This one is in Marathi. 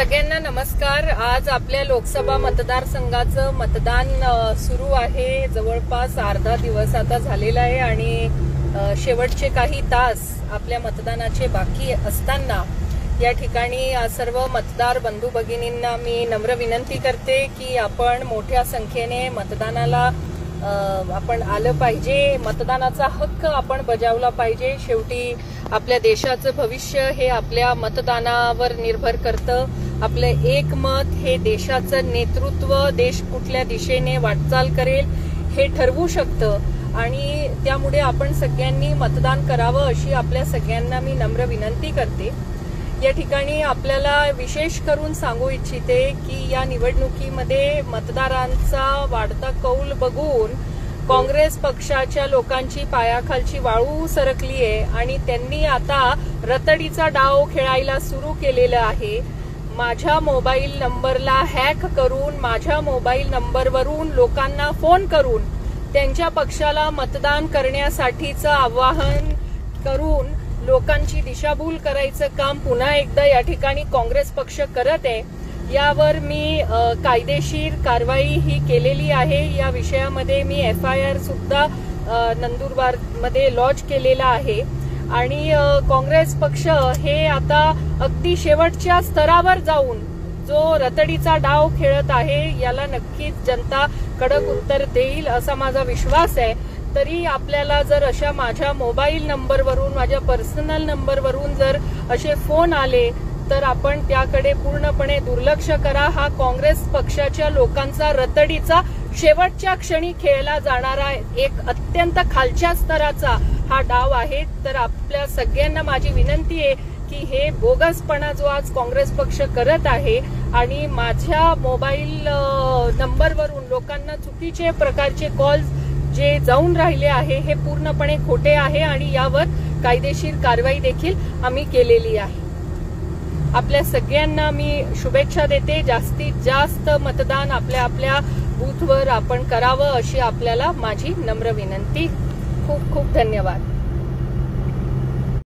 सगळ्यांना नमस्कार। आज आपल्या लोकसभा मतदारसंघाचं मतदान सुरू आहे। जवळपास अर्धा दिवस आता झालेला आहे आणि शेवटचे काही तास आपल्या मतदानाचे बाकी असताना या ठिकाणी सर्व मतदार बंधू भगिनींना मी नम्र विनंती करते की आपण मोठ्या संख्येने मतदानाला आपण आलं पाहिजे। मतदानाचा हक्क आपण बजावला पाहिजे। शेवटी आपल्या देशाचं भविष्य हे आपल्या मतदानावर निर्भर करतं। आपलं एक मत हे देशाचं नेतृत्व, देश कुठल्या दिशेने वाटचाल करेल हे ठरवू शकतं आणि त्यामुळे आपण सगळ्यांनी मतदान करावं अशी आपल्या सगळ्यांना मी नम्र विनंती करते। या ठिकाणी आपल्याला विशेष करून सांगू इच्छिते की या निवडणुकीमध्ये मतदारांचा वाढता कौल बघून काँग्रेस पक्षाच्या लोकांची पायाखालची वाळू सरकली आहे आणि त्यांनी आता रतडीचा डाव खेळायला सुरू केलेला आहे। माझ्या मोबाईल नंबरला हॅक करून, माझ्या मोबाईल नंबरवरून लोकांना फोन करून त्यांच्या पक्षाला मतदान करण्यासाठीचं आवाहन करून लोकांची दिशाभूल करायचं काम पुन्हा एकदा या ठिकाणी काँग्रेस पक्ष करत आहे। यावर मी कायदेशीर कारवाई ही केलेली आहे। या विषयामध्ये मी FIR सुद्धा नंदुरबार मध्ये लॉन्च केलेला आहे आणि काँग्रेस पक्ष हे आता अगदी शेवटच्या स्तरावर जाऊन जो रतडीचा डाव खेळत आहे याला नक्कीच जनता कडक उत्तर देईल असा माझा विश्वास आहे। तरी आपल्याला जर अशा माझ्या मोबाईल नंबरवरून, माझ्या पर्सनल नंबरवरून जर असे फोन आले तर आपण त्याकडे पूर्णपणे दुर्लक्ष करा। हा काँग्रेस पक्षाच्या लोकांचा रतडीचा शेवटच्या क्षणी खेळला जाणारा एक अत्यंत खालच्या स्तराचा हा डाव आहे। तर आपल्या सगळ्यांना माझी विनंती आहे की हे बोगसपणा जो आज काँग्रेस पक्ष करत आहे आणि माझ्या मोबाईल नंबरवरून लोकांना चुकीचे प्रकारचे कॉल्स जे जाऊन राहिले आहे हे पूर्णपणे खोटे आहे आणि यावर कायदेशीर कारवाई देखील आम्ही केलेली आहे। आपल्या सगळ्यांना मी शुभेच्छा देते। जास्तीत जास्त मतदान आपल्या आपल्या बूथवर आपण करावं अशी आपल्याला माझी नम्र विनंती। खूप खूप धन्यवाद।